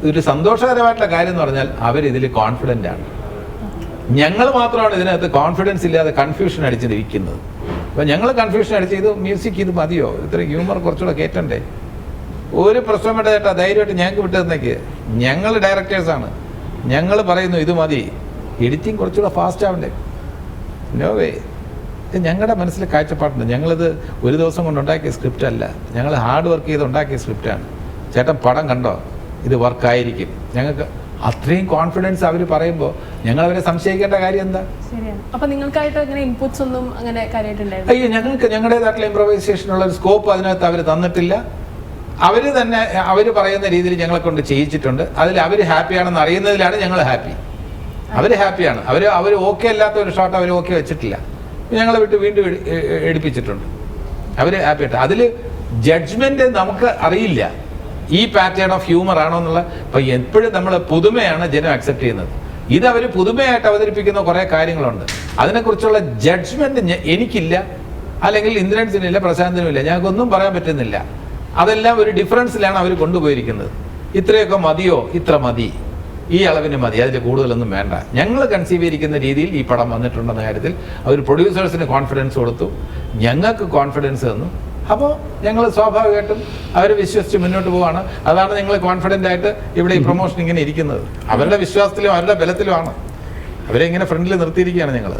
ഒരു സന്തോഷകരമായിട്ടുള്ള കാര്യം എന്ന് പറഞ്ഞാൽ അവരിതിൽ കോൺഫിഡൻ്റ് ആണ്. ഞങ്ങൾ മാത്രമാണ് ഇതിനകത്ത് കോൺഫിഡൻസ് ഇല്ലാതെ കൺഫ്യൂഷൻ അടിച്ചിരിക്കുന്നത്. അപ്പോൾ ഞങ്ങൾ കൺഫ്യൂഷൻ അടിച്ച് ഇത് മ്യൂസിക് ഇത് മതിയോ, ഇത്ര ഹ്യൂമർ കുറച്ചുകൂടെ കയറ്റണ്ടേ, ഒരു പ്രശ്നം വേണ്ട ചേട്ടാ, ധൈര്യമായിട്ട് ഞങ്ങൾക്ക് വിട്ടു തന്നേക്ക്, ഞങ്ങൾ ഡയറക്ടേഴ്സാണ്, ഞങ്ങൾ പറയുന്നു ഇത് മതി, എഡിറ്റിംഗ് കുറച്ചുകൂടെ ഫാസ്റ്റ് ആവണ്ടേ. No way. ഞങ്ങളുടെ മനസ്സിൽ കാഴ്ചപ്പാടുണ്ട്. ഞങ്ങളിത് ഒരു ദിവസം കൊണ്ട് ഉണ്ടാക്കിയ സ്ക്രിപ്റ്റ് അല്ല, ഞങ്ങൾ ഹാർഡ് വർക്ക് ചെയ്ത് ഉണ്ടാക്കിയ സ്ക്രിപ്റ്റാണ്. ചേട്ടൻ പടം കണ്ടോ, ഇത് വർക്കായിരിക്കും. ഞങ്ങൾക്ക് അത്രയും കോൺഫിഡൻസ് അവർ പറയുമ്പോൾ ഞങ്ങൾ അവരെ സംശയിക്കേണ്ട കാര്യം എന്താ? അപ്പൊ നിങ്ങൾക്കായിട്ട് അങ്ങനെ ഇൻപുട്സ് ഒന്നും അങ്ങനെ കാര്യമായിട്ടുണ്ടായിരുന്നു? അയ്യോ, ഞങ്ങൾക്ക് ഞങ്ങളുടേതായിട്ടുള്ള ഇംപ്രവൈസേഷനുള്ള ഒരു സ്കോപ്പ് അതിനകത്ത് അവർ തന്നിട്ടില്ല. അവർ തന്നെ അവർ പറയുന്ന രീതിയിൽ ഞങ്ങളെ കൊണ്ട് ചെയ്യിച്ചിട്ടുണ്ട്. അതിൽ അവർ ഹാപ്പിയാണെന്ന് അറിയുന്നതിലാണ് ഞങ്ങൾ ഹാപ്പി. അവർ ഹാപ്പിയാണ്. അവർ ഓക്കെ അല്ലാത്ത ഒരു ഷോട്ട് അവർ ഓക്കെ വെച്ചിട്ടില്ല, ഞങ്ങളെ വിട്ട് വീണ്ടും എടുപ്പിച്ചിട്ടുണ്ട്. അവർ ഹാപ്പിയായിട്ട്. അതിൽ ജഡ്ജ്മെന്റ് നമുക്ക് അറിയില്ല ഈ പാറ്റേൺ ഓഫ് ഹ്യൂമർ ആണോ എന്നുള്ള. ഇപ്പൊ എപ്പോഴും നമ്മൾ പുതുമയാണ് ജനം അക്സെപ്റ്റ് ചെയ്യുന്നത്. ഇത് അവർ പുതുമയായിട്ട് അവതരിപ്പിക്കുന്ന കുറെ കാര്യങ്ങളുണ്ട്. അതിനെക്കുറിച്ചുള്ള ജഡ്ജ്മെന്റ് എനിക്കില്ല, അല്ലെങ്കിൽ ഇന്ദ്രൻസിനില്ല, പ്രശാന്തിനും ഇല്ല. ഞങ്ങൾക്കൊന്നും പറയാൻ പറ്റുന്നില്ല. അതെല്ലാം ഒരു ഡിഫറൻസിലാണ് അവർ കൊണ്ടുപോയിരിക്കുന്നത്. ഇത്രയൊക്കെ മതിയോ, ഇത്ര മതി, ഈ അളവിന് മതി, അതിൽ കൂടുതലൊന്നും വേണ്ട. ഞങ്ങൾ കൺസീവ് ചെയ്തിരിക്കുന്ന രീതിയിൽ ഈ പടം വന്നിട്ടുണ്ടെന്ന കാര്യത്തിൽ അവർ പ്രൊഡ്യൂസേഴ്സിന് കോൺഫിഡൻസ് കൊടുത്തു, ഞങ്ങൾക്ക് കോൺഫിഡൻസ് തന്നു. അപ്പോൾ ഞങ്ങൾ സ്വാഭാവികമായിട്ടും അവരെ വിശ്വസിച്ച് മുന്നോട്ട് പോവാണ്. അതാണ് ഞങ്ങൾ കോൺഫിഡൻ്റ് ആയിട്ട് ഇവിടെ ഈ പ്രൊമോഷൻ ഇങ്ങനെ ഇരിക്കുന്നത്. അവരുടെ വിശ്വാസത്തിലും അവരുടെ ബലത്തിലുമാണ് അവരെ ഇങ്ങനെ ഫ്രണ്ടിൽ നിർത്തിയിരിക്കുകയാണ് ഞങ്ങൾ.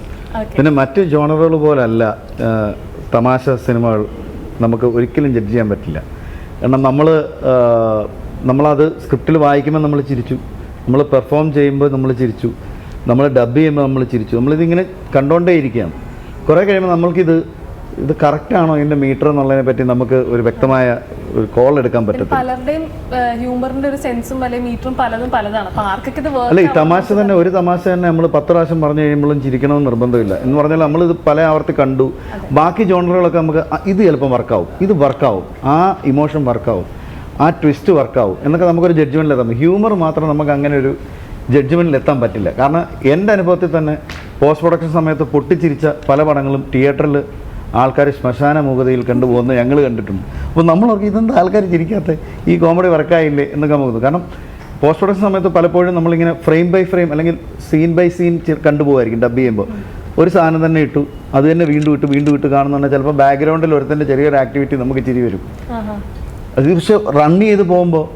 പിന്നെ മറ്റ് ജോണറുകൾ പോലല്ല തമാശ സിനിമകൾ നമുക്ക് ഒരിക്കലും ജഡ്ജ് ചെയ്യാൻ പറ്റില്ല. കാരണം നമ്മളത് സ്ക്രിപ്റ്റിൽ വായിക്കുമ്പോൾ നമ്മൾ ചിരിച്ചു, നമ്മൾ പെർഫോം ചെയ്യുമ്പോൾ നമ്മൾ ചിരിച്ചു, നമ്മൾ ഡബ് ചെയ്യുമ്പോൾ നമ്മൾ ചിരിച്ചു. നമ്മളിതിങ്ങനെ കണ്ടുകൊണ്ടേ ഇരിക്കുകയാണ്. കുറേ കഴിയുമ്പോൾ ഇത് കറക്റ്റാണോ ഇതിൻ്റെ മീറ്റർ എന്നുള്ളതിനെ പറ്റി നമുക്ക് ഒരു വ്യക്തമായ ഒരു കോൾ എടുക്കാൻ പറ്റത്തില്ല. പലരുടെയും ഹ്യൂമറിന്റെ ഒരു സെൻസും അല്ലെങ്കിൽ മീറ്ററും പലതാണ്. അപ്പോൾ ആർക്കൊക്കെ ഇത് അല്ല, ഈ തമാശ തന്നെ ഒരു തമാശ തന്നെ നമ്മൾ 10 പ്രാവശ്യം പറഞ്ഞു കഴിയുമ്പോഴും ചിരിക്കണമെന്ന് നിർബന്ധമില്ല. എന്ന് പറഞ്ഞാൽ നമ്മളിത് പല ആവർത്തി കണ്ടു. ബാക്കി ജോണറുകളൊക്കെ നമുക്ക് ഇത് ചിലപ്പോൾ വർക്കാവും, ഇത് വർക്കാവും, ആ ഇമോഷൻ വർക്കാവും, ആ ട്വിസ്റ്റ് വർക്കാവും എന്നൊക്കെ നമുക്കൊരു ജഡ്ജ്മെൻറ്റിലെത്താം. ഹ്യൂമർ മാത്രം നമുക്ക് അങ്ങനെ ഒരു ജഡ്ജ്മെൻറ്റിൽ എത്താൻ പറ്റില്ല. കാരണം എൻ്റെ അനുഭവത്തിൽ തന്നെ പോസ്റ്റ് പ്രൊഡക്ഷൻ സമയത്ത് പൊട്ടിച്ചിരിച്ച പല പടങ്ങളും തിയേറ്ററിൽ ആൾക്കാർ ശ്മശാന മൂകതയിൽ കണ്ടുപോകുന്നത് ഞങ്ങൾ കണ്ടിട്ടുണ്ട്. അപ്പോൾ നമ്മളൊക്കെ ഇതെന്താ ആൾക്കാർ ചിരിക്കാത്ത, ഈ കോമഡി വർക്കായില്ലേ എന്നൊക്കെ നമുക്ക്. കാരണം പോസ്റ്റ് പ്രൊഡക്ഷൻ സമയത്ത് പലപ്പോഴും നമ്മളിങ്ങനെ ഫ്രെയിം ബൈ ഫ്രെയിം അല്ലെങ്കിൽ സീൻ ബൈ സീൻ കണ്ടുപോകായിരിക്കും. ഡബ് ചെയ്യുമ്പോൾ ഒരു സാധനം തന്നെ ഇട്ടു, അത് തന്നെ വീണ്ടും ഇട്ട് കാണുന്നുണ്ടെങ്കിൽ ചിലപ്പോൾ ബാക്ക്ഗ്രൗണ്ടിൽ ഒരുത്തൻ്റെ ചെറിയൊരു ആക്ടിവിറ്റി നമുക്ക് ചിരി വരും. അത് പക്ഷെ റൺ ചെയ്ത് പോകുമ്പോൾ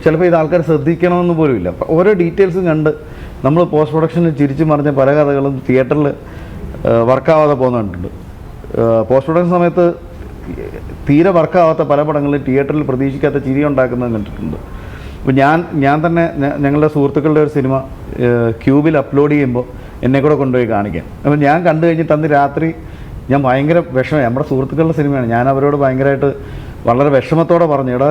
ചിലപ്പോൾ ഇത് ആൾക്കാർ ശ്രദ്ധിക്കണമെന്ന് പോലും ഇല്ല. ഓരോ ഡീറ്റെയിൽസും കണ്ട് നമ്മൾ പോസ്റ്റ് പ്രൊഡക്ഷനിൽ ചിരിച്ചു മറിഞ്ഞ പല കഥകളും തിയേറ്ററിൽ വർക്കാവാതെ പോകുന്നുണ്ട്. പോസ്റ്റ് പ്രൊഡക്ഷൻ സമയത്ത് തീരെ വർക്കാവാത്ത പല പടങ്ങളും തിയേറ്ററിൽ പ്രതീക്ഷിക്കാത്ത ചിരി ഉണ്ടാക്കുന്നത് കണ്ടിട്ടുണ്ട്. അപ്പോൾ ഞാൻ തന്നെ ഞങ്ങളുടെ സുഹൃത്തുക്കളുടെ ഒരു സിനിമ ക്യൂബിൽ അപ്ലോഡ് ചെയ്യുമ്പോൾ എന്നെ കൂടെ കൊണ്ടുപോയി കാണിക്കാൻ. അപ്പോൾ ഞാൻ കണ്ടു കഴിഞ്ഞിട്ട് അന്ന് രാത്രി ഞാൻ ഭയങ്കര വിഷമമായി. നമ്മുടെ സുഹൃത്തുക്കളുടെ സിനിമയാണ്. ഞാൻ അവരോട് ഭയങ്കരമായിട്ട് വളരെ വിഷമത്തോടെ പറഞ്ഞു, എടാ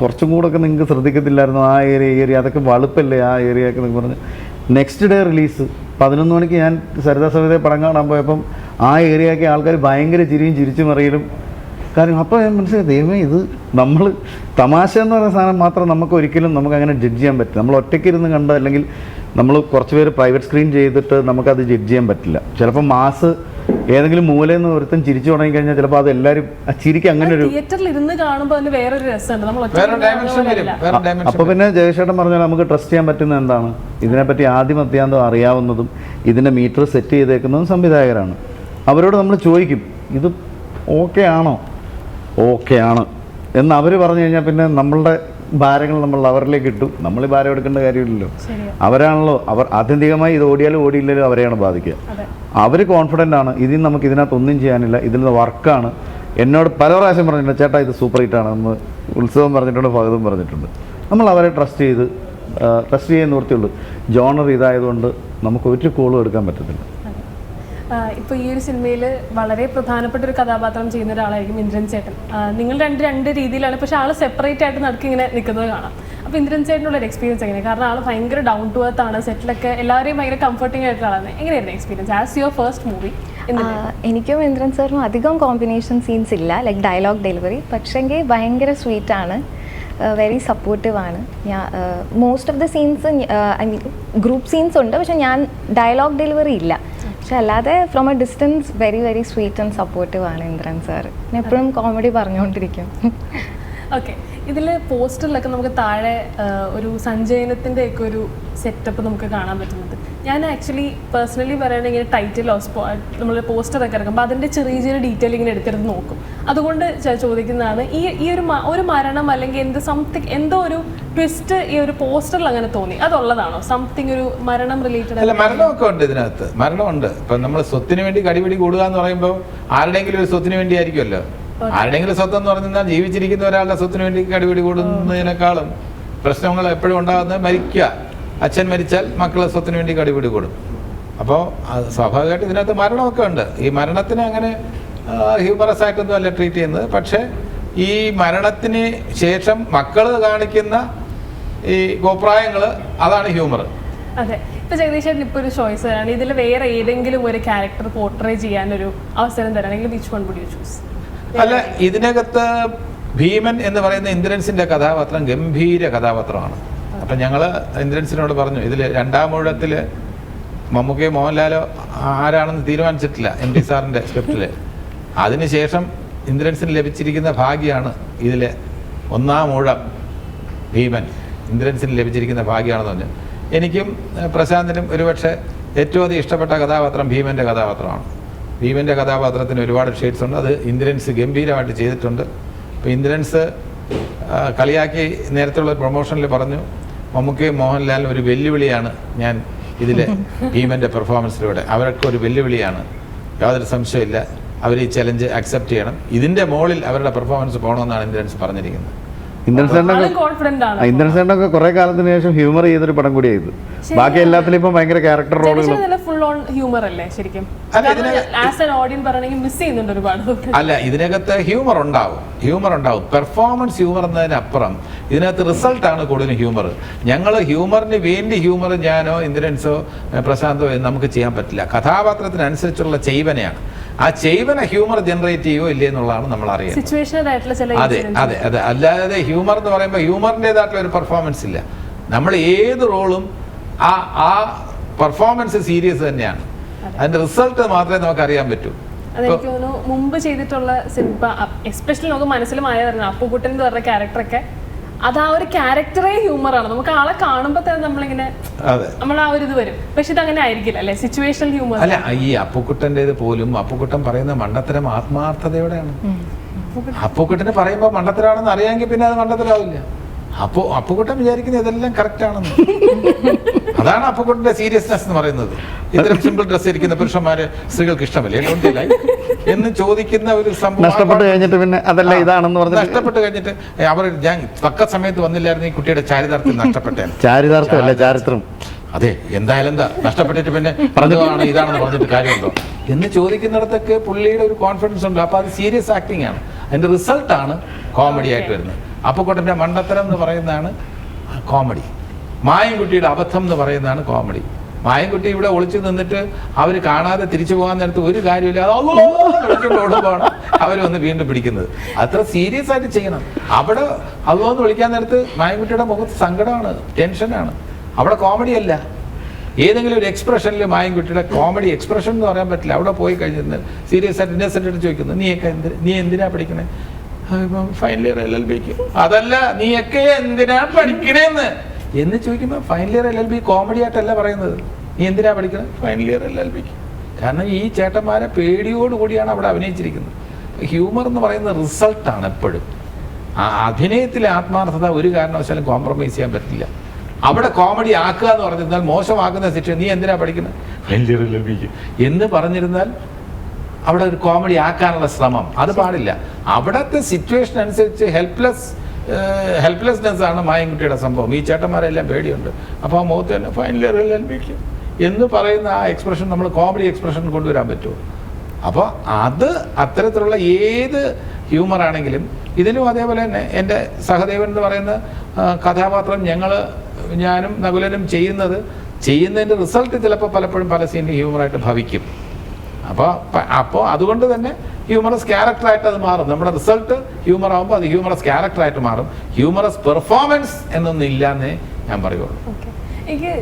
കുറച്ചും കൂടെയൊക്കെ നിങ്ങൾക്ക് ശ്രദ്ധിക്കത്തില്ലായിരുന്നു ആ ഏരിയ അതൊക്കെ വളുപ്പല്ലേ ആ ഏരിയയൊക്കെ എന്നൊക്കെ പറഞ്ഞ്. നെക്സ്റ്റ് ഡേ റിലീസ് 11 മണിക്ക് ഞാൻ സരിതാ സവിതയെ പടം കാണാൻ പോയപ്പം ആ ഏരിയയൊക്കെ ആൾക്കാർ ഭയങ്കര ചിരിച്ചു മറിയലും കാര്യം. അപ്പോൾ ഞാൻ മനസ്സിലായി, ദൈവമേ ഇത് നമ്മൾ തമാശ എന്ന് പറയുന്ന സാധനം മാത്രം നമുക്ക് അങ്ങനെ ജഡ്ജ് ചെയ്യാൻ പറ്റില്ല. നമ്മൾ ഒറ്റയ്ക്കിരുന്ന് കണ്ട് അല്ലെങ്കിൽ നമ്മൾ കുറച്ച് പേര് പ്രൈവറ്റ് സ്ക്രീൻ ചെയ്തിട്ട് നമുക്കത് ജഡ്ജ് ചെയ്യാൻ പറ്റില്ല. ചിലപ്പോൾ മാസ് ഏതെങ്കിലും മൂലയിൽ നിന്ന് ഒരുത്തൻ ചിരിച്ചു തുടങ്ങി കഴിഞ്ഞാൽ ചിലപ്പോൾ അത് എല്ലാവരും ആ ചിരിക്ക് അങ്ങനെ ഒരു തിയേറ്ററിൽ ഇരുന്ന് കാണുമ്പോൾ അതിന് വേറൊരു രസമുണ്ട്. അപ്പോൾ പിന്നെ ജയശേട്ടൻ പറഞ്ഞാൽ നമുക്ക് ട്രസ്റ്റ് ചെയ്യാൻ പറ്റുന്ന എന്താണ്, ഇതിനെപ്പറ്റി ആദ്യം അത്യാന്തം അറിയാവുന്നതും ഇതിൻ്റെ മീറ്റർ സെറ്റ് ചെയ്തേക്കുന്നതും സംവിധായകരാണ്. അവരോട് നമ്മൾ ചോദിക്കും ഇത് ഓക്കെ ആണ് എന്ന് അവർ പറഞ്ഞു കഴിഞ്ഞാൽ പിന്നെ നമ്മളുടെ ഭാരങ്ങൾ നമ്മൾ അവരിലേക്ക് ഇട്ടു. നമ്മൾ ഈ ഭാരം എടുക്കേണ്ട കാര്യമില്ലല്ലോ. അവരാണല്ലോ ആത്യന്തികമായി ഇത് ഓടിയാലും ഓടിയില്ലല്ലോ അവരെയാണ് ബാധിക്കുക. അവർ കോൺഫിഡൻ്റ് ആണ്, ഇതിൽ നമുക്ക് ഇതിനകത്തൊന്നും ചെയ്യാനില്ല, ഇതിൽ നിന്ന് വർക്കാണ്. എന്നോട് പല പ്രാവശ്യം പറഞ്ഞിട്ടുണ്ട്, ചേട്ടാ ഇത് സൂപ്പർ ഹിറ്റാണ്, നമ്മൾ ഉത്സവം പറഞ്ഞിട്ടുണ്ട്, ഭഗതും പറഞ്ഞിട്ടുണ്ട്. നമ്മൾ അവരെ ട്രസ്റ്റ് ചെയ്യാൻ നിവൃത്തിയുള്ളൂ. ജോണർ ഇതായതുകൊണ്ട് നമുക്ക് ഒരു കോളും എടുക്കാൻ പറ്റത്തില്ല. ഇപ്പോൾ ഈ ഒരു സിനിമയിൽ വളരെ പ്രധാനപ്പെട്ട ഒരു കഥാപാത്രം ചെയ്യുന്ന ഒരാളായിരിക്കും ഇന്ദ്രൻ ചേട്ടൻ. നിങ്ങൾ രണ്ട് രീതിയിലാണ്, പക്ഷേ ആൾ സെപ്പറേറ്റ് ആയിട്ട് നടക്കി ഇങ്ങനെ നിൽക്കുന്നത് കാണാം. അപ്പോൾ ഇന്ദ്രൻ ചേട്ടനുള്ള ഒരു എക്സ്പീരിയൻസ് എങ്ങനെയാണ്? കാരണം ആൾ ഭയങ്കര ഡൗൺ ടു എർത്ത് ആണ്, സെറ്റിലൊക്കെ എല്ലാവരെയും ഭയങ്കര കംഫർട്ടിംഗ് ആയിട്ടുള്ള ആളാണ്. എങ്ങനെയായിരുന്നു experience as your first movie? എനിക്കും ഇന്ദ്രൻ സാറിനും അധികം കോമ്പിനേഷൻ സീൻസ് ഇല്ല, ലൈക്ക് ഡയലോഗ് ഡെലിവറി. പക്ഷേങ്കിൽ ഭയങ്കര സ്വീറ്റാണ്, വെരി സപ്പോർട്ടീവ് ആണ്. Most of the scenes group scenes ഉണ്ട്, പക്ഷെ ഞാൻ ഡയലോഗ് ഡെലിവറി ഇല്ല. പക്ഷെ അല്ലാതെ from A distance very sweet and supportive ആണ് ഇന്ദ്രൻ സാർ. എപ്പോഴും കോമഡി പറഞ്ഞുകൊണ്ടിരിക്കും. ഓക്കെ, ഇതിൽ പോസ്റ്ററിലൊക്കെ നമുക്ക് താഴെ ഒരു സഞ്ചയനത്തിൻ്റെ ഒക്കെ ഒരു സെറ്റപ്പ് നമുക്ക് കാണാൻ പറ്റുന്നത്. ഞാൻ ആക്ച്വലി പേഴ്സണലി പറയുകയാണെങ്കിൽ ഇങ്ങനെ ടൈറ്റിലോ നമ്മൾ പോസ്റ്ററൊക്കെ ഇറക്കുമ്പോൾ അതിൻ്റെ ചെറിയ ഡീറ്റെയിൽ ഇങ്ങനെ എടുത്തെടുത്ത് നോക്കും. അതുകൊണ്ട് ചോദിക്കുന്നതാണ്, ഈ ഒരു മരണം അല്ലെങ്കിൽ എന്തോ ഒരു ട്വിസ്റ്റ് ഈ ഒരു പോസ്റ്ററിൽ അങ്ങനെ തോന്നി, അതുള്ളതാണോ? സംതിങ് ഒരു മരണം റിലേറ്റഡ്? അല്ല, മരണമൊക്കെ ഉണ്ട് ഇതിനകത്ത്. മരണമുണ്ട്. ഇപ്പം നമ്മൾ സ്വത്തിന് വേണ്ടി കടിപിടി കൂടുക എന്ന് പറയുമ്പോൾ ആരുടെയെങ്കിലും ഒരു സ്വത്തിന് വേണ്ടി ആയിരിക്കുമല്ലോ. ആരുടെയെങ്കിലും സ്വത്ത് എന്ന് പറഞ്ഞാൽ ജീവിച്ചിരിക്കുന്ന ഒരാളുടെ സ്വത്തിന് വേണ്ടി കടിപിടി കൂടുന്നതിനേക്കാളും പ്രശ്നങ്ങൾ എപ്പോഴും ഉണ്ടാകുന്നത് മരിക്കുക. അച്ഛൻ മരിച്ചാൽ മക്കളെ സ്വത്തിന് വേണ്ടി കടിപിടി കൂടും. അപ്പോൾ സ്വാഭാവികമായിട്ട് ഇതിനകത്ത് മരണമൊക്കെ ഉണ്ട്. ഈ മരണത്തിനെ അങ്ങനെ ഹ്യൂമറസ് ആയിട്ടൊന്നും അല്ല ട്രീറ്റ് ചെയ്യുന്നത്. പക്ഷേ ഈ മരണത്തിന് ശേഷം മക്കൾ കാണിക്കുന്ന ഈ കോപ്രായങ്ങൾ, അതാണ് ഹ്യൂമർ. അതെ. ഇപ്പൊ ജഗദീശേട്ടൻ ഇപ്പൊ ഒരു ചോയ്സ് ആണ്, ഇതിൽ വേറെ ഏതെങ്കിലും ഒരു ക്യാരക്ടർ പോർട്രേ ചെയ്യാനൊരു അവസരം തരാണെങ്കിൽ which one would you choose? അല്ല, ഇതിനകത്ത് ഭീമൻ എന്ന് പറയുന്ന ഇന്ദ്രൻസിന്റെ കഥാപാത്രം ഗംഭീര കഥാപാത്രമാണ്. അപ്പം ഞങ്ങൾ ഇന്ദ്രൻസിനോട് പറഞ്ഞു, ഇതിൽ 2-ാം ഊഴത്തിൽ മമ്മൂക്കയോ മോഹൻലാലോ ആരാണെന്ന് തീരുമാനിച്ചിട്ടില്ല MT സാറിൻ്റെ സ്ക്രിപ്റ്റിൽ. അതിനുശേഷം ഇന്ദ്രൻസിന് ലഭിച്ചിരിക്കുന്ന ഭാഗ്യമാണ് ഇതിലെ 1-ാം ഊഴം ഭീമൻ ഇന്ദ്രൻസിന് ലഭിച്ചിരിക്കുന്ന ഭാഗ്യമാണെന്ന് പറഞ്ഞു. എനിക്കും പ്രശാന്തിനും ഒരുപക്ഷെ ഏറ്റവും അധികം ഇഷ്ടപ്പെട്ട കഥാപാത്രം ഭീമൻ്റെ കഥാപാത്രമാണ്. ഭീമൻ്റെ കഥാപാത്രത്തിന് ഒരുപാട് ഷെയ്ഡ്സ് ഉണ്ട്. അത് ഇന്ദ്രൻസ് ഗംഭീരമായിട്ട് ചെയ്തിട്ടുണ്ട്. അപ്പോൾ ഇന്ദ്രൻസ് കളിയാക്കി നേരത്തെയുള്ള പ്രൊമോഷനിൽ പറഞ്ഞു, മമ്മൂക്കയും മോഹൻലാലിനും ഒരു വെല്ലുവിളിയാണ് ഞാൻ ഇതിലെ ഭീമൻ്റെ പെർഫോമൻസിലൂടെ. അവർക്കൊരു വെല്ലുവിളിയാണ്, യാതൊരു സംശയമില്ല. അവർ ഈ ചലഞ്ച് അക്സെപ്റ്റ് ചെയ്യണം. ഇതിൻ്റെ മുകളിൽ അവരുടെ പെർഫോമൻസ് പോകണമെന്നാണ് ഇന്ദ്രൻസ് പറഞ്ഞിരിക്കുന്നത്. കോൺഫിഡന്റ് ആണ്. ഇന്ദ്രൻസേട്ടനൊക്കെ കുറെ കാലത്തിന് ശേഷം ഹ്യൂമർ ചെയ്തൊരു പടം കൂടിയായത്. ബാക്കി എല്ലാത്തിലും ഇപ്പം ഭയങ്കര ക്യാരക്ടർ റോളുകളും ഫുൾ ഓൺ ഹ്യൂമർ അല്ലേ ശരിക്കും? ആസ് ആൻ ഓഡിയൻസ് പറയണമെങ്കിൽ മിസ് ചെയ്യുന്നുണ്ട് ഒരുപാട്. അല്ല, ഇതിനകത്ത് ഹ്യൂമർ ഉണ്ടാവും. പെർഫോമൻസ് ഹ്യൂമർ എന്നതിനപ്പുറം ഇതിനകത്ത് റിസൾട്ടാണ് കൂടുതൽ ഹ്യൂമർ. ഞങ്ങൾ ഹ്യൂമറിന് വേണ്ടി ഹ്യൂമർ ഞാനോ ഇന്ദ്രൻസോ പ്രശാന്തോ നമുക്ക് ചെയ്യാൻ പറ്റില്ല. കഥാപാത്രത്തിനനുസരിച്ചുള്ള ചെയ്വനയാണ്. ആ ചെയ്വന ഹ്യൂമർ ജനറേറ്റ് ചെയ്യുമോ ഇല്ലേ എന്നുള്ളതാണ് നമ്മൾ അറിയുന്നത്. അതെ. അല്ലാതെ ഹ്യൂമർ എന്ന് പറയുമ്പോൾ ഹ്യൂമറിൻ്റെതായിട്ടുള്ള ഒരു പെർഫോമൻസ് ഇല്ല. നമ്മൾ ഏത് റോളും ആ പെർഫോമൻസ് സീരിയസ് തന്നെയാണ്. അതിന്റെ റിസൾട്ട് മാത്രമേ നമുക്ക് അറിയാൻ പറ്റൂ. അതെനിക്ക് തോന്നുന്നു മുമ്പ് ചെയ്തിട്ടുള്ള സിനിമ, എസ്പെഷ്യലി നമുക്ക് മനസ്സിലുമായിരുന്നു അപ്പുകുട്ടൻ എന്ന് പറഞ്ഞ ക്യാരക്ടറൊക്കെ, അത് ആ ഒരു ക്യാരക്ടറേ ഹ്യൂമറാണ്. നമുക്ക് ആളെ കാണുമ്പോൾ തന്നെ നമ്മളിങ്ങനെ നമ്മൾ ആ ഒരു ഇത് വരും. പക്ഷെ ഇത് അങ്ങനെ ആയിരിക്കില്ല അല്ലെ, സിറ്റുവേഷണൽ ഹ്യൂമർ. അല്ല, ഈ അപ്പുക്കുട്ടൻ്റെത് പോലും അപ്പുക്കുട്ടൻ പറയുന്ന മണ്ടത്തരം ആത്മാർത്ഥതയോടെയാണ്. അപ്പുക്കുട്ടന് പറയുമ്പോൾ മണ്ടത്തരാണെന്ന് അറിയാമെങ്കിൽ പിന്നെ അത് മണ്ടത്തരാവില്ല. അപ്പുക്കുട്ടൻ വിചാരിക്കുന്നത് ഇതെല്ലാം കറക്റ്റ് ആണെന്ന്. അതാണ് അപ്പുക്കുട്ടന്റെ സീരിയസ്നെസ് എന്ന് പറയുന്നത്. ഇത്തരം സിമ്പിൾ ഡ്രസ് ഇരിക്കുന്ന പുരുഷന്മാര് സ്ത്രീകൾക്ക് ഇഷ്ടമല്ലേ എന്ന് ചോദിക്കുന്ന ഒരു സംഭവം. നഷ്ടപ്പെട്ട് കഴിഞ്ഞിട്ട് പിന്നെ അതല്ല ഇതാണെന്ന് പറഞ്ഞു. നഷ്ടപ്പെട്ട് കഴിഞ്ഞിട്ട് അവർ ഞാൻ തക്ക സമയത്ത് വന്നില്ലായിരുന്നു, ഈ കുട്ടിയുടെ ചാരിതാർത്ഥ്യം നഷ്ടപ്പെട്ടേ. ചാരിതാർത്ഥ്യമല്ല, ചാരിത്രം. അതെ, എന്തായാലും എന്താ നഷ്ടപ്പെട്ടിട്ട് പിന്നെ പറഞ്ഞതാണ് ഇതാണെന്ന് പറഞ്ഞിട്ട് കാര്യമുണ്ടോ എന്ന് ചോദിക്കുന്നിടത്തൊക്കെ പുള്ളിയുടെ ഒരു കോൺഫിഡൻസ് ഉണ്ട്. അപ്പൊ അത് സീരിയസ് ആക്ടിങ് ആണ്. അതിന്റെ റിസൾട്ടാണ് കോമഡി ആയിട്ട് വരുന്നത്. അപ്പുക്കുട്ടൻ്റെ മണ്ടത്തരം എന്ന് പറയുന്നതാണ് കോമഡി. മായൻകുട്ടിയുടെ അബദ്ധം എന്ന് പറയുന്നതാണ് കോമഡി. മായൻകുട്ടി ഇവിടെ ഒളിച്ചു നിന്നിട്ട് അവർ കാണാതെ തിരിച്ചു പോകാൻ നേരത്ത് ഒരു കാര്യമില്ല, അത് ഓടുമ്പോഴാണ് അവരൊന്ന് വീണ്ടും പിടിക്കുന്നത്. അത്ര സീരിയസ് ആയിട്ട് ചെയ്യണം. അവിടെ അതോന്ന് വിളിക്കാൻ നേരത്ത് മായൻകുട്ടിയുടെ മുഖത്ത് സങ്കടമാണ്, ടെൻഷനാണ്. അവിടെ കോമഡി അല്ല. ഏതെങ്കിലും ഒരു എക്സ്പ്രഷനിൽ മായൻകുട്ടിയുടെ കോമഡി എക്സ്പ്രഷൻ എന്ന് പറയാൻ പറ്റില്ല. അവിടെ പോയി കഴിഞ്ഞിരുന്നത് സീരിയസ് ആയിട്ട് ഇന്നസെന്റ് ആയിട്ട് ചോദിക്കുന്നത്, നീ എന്തിനാ പഠിക്കണേ? ഫൈനൽ ഇയർ LLBക്ക്. അതല്ല, നീയൊക്കെ എന്തിനാ പഠിക്കണേന്ന് എന്ന് ചോദിക്കുമ്പോൾ ഫൈനൽ ഇയർ LLB കോമഡി ആയിട്ടല്ല പറയുന്നത്. നീ എന്തിനാ പഠിക്കണേ? ഫൈനൽ ഇയർ LLBക്ക്. കാരണം ഈ ചേട്ടന്മാരെ പേടിയോടുകൂടിയാണ് അവിടെ അഭിനയിച്ചിരിക്കുന്നത്. ഹ്യൂമർ എന്ന് പറയുന്നത് റിസൾട്ടാണ് എപ്പോഴും. ആ അഭിനയത്തിലെ ആത്മാർത്ഥത ഒരു കാരണവശാലും കോംപ്രമൈസ് ചെയ്യാൻ പറ്റില്ല. അവിടെ കോമഡി ആക്കുക എന്ന് പറഞ്ഞിരുന്നാൽ, മോശമാക്കുന്ന സിറ്റുവേഷൻ നീ എന്തിനാ പഠിക്കുന്നത്? ഫൈനൽ ഇയർ LLBക്ക് എന്ന് പറഞ്ഞിരുന്നാൽ അവിടെ ഒരു കോമഡി ആക്കാനുള്ള ശ്രമം അത് പാടില്ല. അവിടത്തെ സിറ്റുവേഷൻ അനുസരിച്ച് ഹെൽപ്ലെസ്നെസ് ആണ് മായൻകുട്ടിയുടെ സംഭവം. ഈ ചേട്ടന്മാരെല്ലാം പേടിയുണ്ട്. അപ്പോൾ ആ മുഖത്ത് തന്നെ ഫൈനൽ ഇയർ LLBക്ക് എന്ന് പറയുന്ന ആ എക്സ്പ്രഷൻ നമ്മൾ കോമഡി എക്സ്പ്രഷൻ കൊണ്ടുവരാൻ പറ്റുമോ? അപ്പോൾ അത് അത്തരത്തിലുള്ള ഏത് ഹ്യൂമർ ആണെങ്കിലും ഇതിനും അതേപോലെ തന്നെ എൻ്റെ സഹദേവൻ എന്ന് പറയുന്ന കഥാപാത്രം ഞാനും നകുലനും ചെയ്യുന്നതിൻ്റെ റിസൾട്ട് ചിലപ്പോൾ പലപ്പോഴും പല സീനിൽ ഹ്യൂമറായിട്ട് ഭവിക്കും. അപ്പോൾ അതുകൊണ്ട് തന്നെ ഹ്യൂമറസ് ക്യാരക്ടറായിട്ട് അത് മാറും. നമ്മുടെ റിസൾട്ട് ഹ്യൂമർ ആകുമ്പോൾ അത് ഹ്യൂമറസ് ക്യാരക്ടറായിട്ട് മാറും. ഹ്യൂമറസ് പെർഫോമൻസ് എന്നൊന്നും ഇല്ലാന്നേ ഞാൻ പറയുള്ളൂ. എനിക്ക്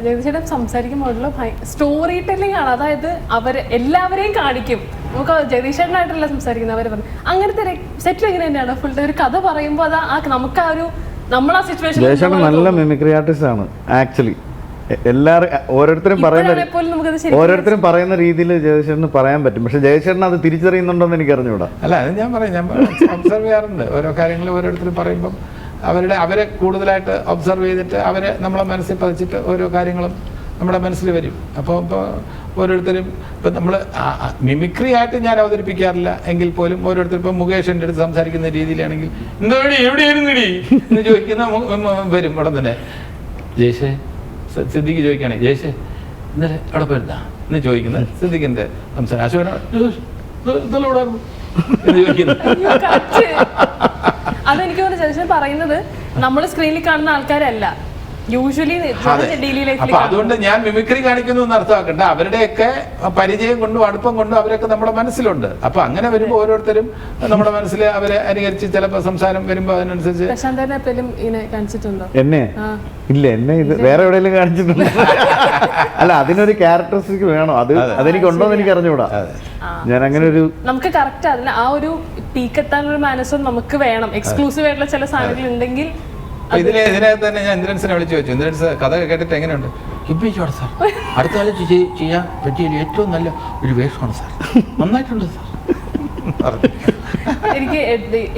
ജഗദീശേട്ടൻ സംസാരിക്കുമ്പോഴുള്ള സ്റ്റോറി ടെല്ലിംഗ് ആണ്. അതായത് എല്ലാവരെയും കാണിക്കും. നമുക്ക് ജഗദീശേട്ടനായിട്ടല്ല സംസാരിക്കുന്നത്, അവർ പറഞ്ഞു അങ്ങനത്തെ സെറ്റിൽ എങ്ങനെ തന്നെയാണ് ഫുൾ ഒരു കഥ പറയുമ്പോൾ അത് നമുക്ക് ആ ഒരു നമ്മളാ സിറ്റുവേഷൻ. നല്ല മിമിക്രി ആർട്ടിസ്റ്റ് ആണ് ആക്ച്വലി. ഓരോരുത്തരും പറയുന്ന രീതിയിൽ ജയശേഖരന് പറയാൻ പറ്റും. പക്ഷെ ജയശേഖരൻ അത് തിരിച്ചറിയുന്നുണ്ടോന്ന് എനിക്ക് അറിഞ്ഞൂടാ. അല്ല, അത് ഞാൻ ഒബ്സർവ് ചെയ്യാറുണ്ട്. ഓരോ കാര്യങ്ങൾ ഓരോരുത്തരും പറയുമ്പം അവരെ കൂടുതലായിട്ട് ഒബ്സർവ് ചെയ്തിട്ട് അവരെ നമ്മളെ മനസ്സിൽ പതിച്ചിട്ട് ഓരോ കാര്യങ്ങളും നമ്മുടെ മനസ്സിൽ വരും. അപ്പോൾ ഓരോരുത്തരും ഇപ്പം നമ്മൾ മിമിക്രി ആയിട്ട് ഞാൻ അവതരിപ്പിക്കാറില്ല എങ്കിൽ പോലും ഓരോരുത്തരും ഇപ്പം മുകേഷിൻ്റെ അടുത്ത് സംസാരിക്കുന്ന രീതിയിലാണെങ്കിൽ എന്താടി എവിടെയായിരുന്നടി എന്ന് ചോദിക്കുന്ന വരും ഉടൻ തന്നെ. ജയ്ഷേ സിദ്ദിഖ് ചോദിക്കുകയാണെ ജയ്ഷേ ഇന്നലെ അവിടെ പോയിരുന്നാ എന്ന് ചോദിക്കുന്നത് സിദ്ദിഖിന്റെ സംസാരം. അശോകൻ എന്ന് ചോദിക്കുന്നത്. അതെനിക്ക് തോന്നുന്നു പറയുന്നത് നമ്മൾ സ്ക്രീനിൽ കാണുന്ന ആൾക്കാരല്ല യൂഷ്വലി. അപ്പൊ അതുകൊണ്ട് ഞാൻ മിമിക്രി കാണിക്കുന്നു എന്ന് അർത്ഥമാക്കണ്ട. അവരുടെയൊക്കെ പരിചയം കൊണ്ടും അടുപ്പം കൊണ്ടും അവരൊക്കെ നമ്മുടെ മനസ്സിലുണ്ട്. അപ്പൊ അങ്ങനെ വരുമ്പോ ഓരോരുത്തരും നമ്മുടെ മനസ്സിൽ അവരെ അനുകരിച്ച് ചിലപ്പോ സംസാരം വരുമ്പോ അതിനനുസരിച്ച്. എന്നെ ഇല്ല, എന്നെ ഇത് വേറെ എവിടെയെങ്കിലും കാണിച്ചിട്ടുണ്ട്. അല്ല, അതിനൊരു ക്യാരക്ടറിസ്റ്റിക് വേണോ? അതെനിക്ക് ഉണ്ടോ എന്ന് എനിക്ക് അറിഞ്ഞുകൂടാ. ഞാൻ അങ്ങനെ ഒരു നമുക്ക് കറക്റ്റ് അതിന് ആ ഒരു പീക്കെത്താനൊരു മനസ്സും നമുക്ക് വേണം. എക്സ്ക്ലൂസീവ് ആയിട്ടുള്ള ചില സാധനങ്ങൾ ഉണ്ടെങ്കിൽ ഇതിനകത്ത് തന്നെ ഞാൻ ഇന്ദ്രൻസിനെ വിളിച്ചു വെച്ചു. ഇന്ദ്രൻസ് കഥ കേട്ടിട്ട് എങ്ങനെയുണ്ട്? ഇപ്പിച്ചോടെ സാർ, അടുത്ത കാലത്ത് ചെയ്യാൻ പറ്റിയ ഏറ്റവും നല്ല ഒരു വേഷമാണ് സാർ, നന്നായിട്ടുണ്ട് സാർ. എനിക്ക്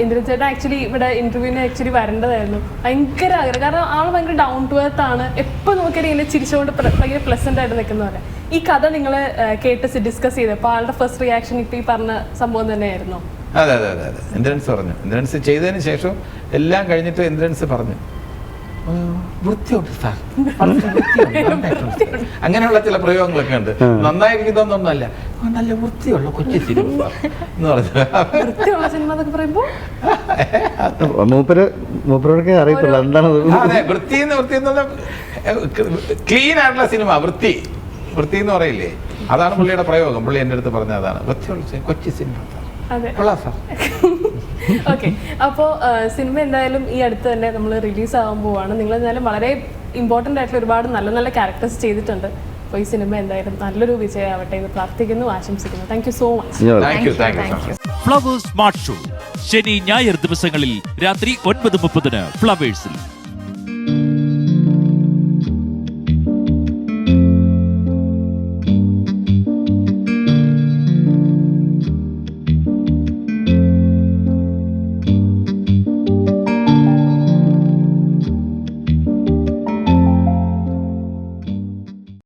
ഇന്ദ്രൻ ചേട്ടൻ ആക്ച്വലി ഇവിടെ ഇന്റർവ്യൂവിന് ആക്ച്വലി വരേണ്ടതായിരുന്നു. ഭയങ്കര ആഗ്രഹം. കാരണം ആള് ഭയങ്കര ഡൗൺ ടു എർത്ത് ആണ്. എപ്പോൾ നമുക്കറിയാം ഇങ്ങനെ ചിരിച്ചുകൊണ്ട് ഭയങ്കര പ്ലസന്റ് ആയിട്ട് നിൽക്കുന്ന പോലെ. ഈ കഥ നിങ്ങൾ കേട്ട് ഡിസ്കസ് ചെയ്തപ്പോൾ ആളുടെ ഫസ്റ്റ് റിയാക്ഷൻ ഇപ്പം ഈ പറഞ്ഞ സംഭവം തന്നെയായിരുന്നു? അതെ അതെ അതെ അതെ ഇന്ദ്രൻസ് പറഞ്ഞു. ഇന്ദ്രൻസ് ചെയ്തതിന് ശേഷം എല്ലാം കഴിഞ്ഞിട്ട് ഇന്ദ്രൻസ് പറഞ്ഞു വൃത്തിയുണ്ട് സാർ, അങ്ങനെയുള്ള ചില പ്രയോഗങ്ങളൊക്കെ ഉണ്ട്. നന്നായിരിക്കുന്നൊന്നല്ല, നല്ല വൃത്തിയുള്ള കൊച്ചു സിനിമ എന്ന് പറഞ്ഞു. വൃത്തിയുള്ള സിനിമ എന്നൊക്കെ പറയുമ്പോൾ മൂപ്പരോടൊക്കെ അറിയത്തുള്ളൂ എന്താണത്. അതെ, വൃത്തി എന്നുള്ള ക്ലീൻ ആയിട്ടുള്ള സിനിമ, വൃത്തി എന്ന് പറയില്ലേ, അതാണ് പുള്ളിയുടെ പ്രയോഗം. പുള്ളി എൻ്റെ അടുത്ത് പറഞ്ഞ അതാണ്, വൃത്തിയുള്ള കൊച്ചു സിനിമ. അതെ. കൊള്ളാം സാർ. ഓക്കെ, അപ്പോൾ സിനിമ എന്തായാലും ഈ അടുത്ത് തന്നെ നമ്മൾ റിലീസ് ആകാൻ പോവാണ്. നിങ്ങൾ എന്തായാലും വളരെ ഇമ്പോർട്ടൻ്റ് ആയിട്ടുള്ള ഒരുപാട് നല്ല നല്ല ക്യാരക്ടേഴ്സ് ചെയ്തിട്ടുണ്ട്. അപ്പോൾ ഈ സിനിമ എന്തായാലും നല്ലൊരു വിജയമാവട്ടെ എന്ന് പ്രാർത്ഥിക്കുന്നു, ആശംസിക്കുന്നു. Thank you so much. Thank you so much. Flowers smart show ശനി ഞായർ ദിവസങ്ങളിൽ രാത്രി 9:30 ഫ്ലവേഴ്സിൽ.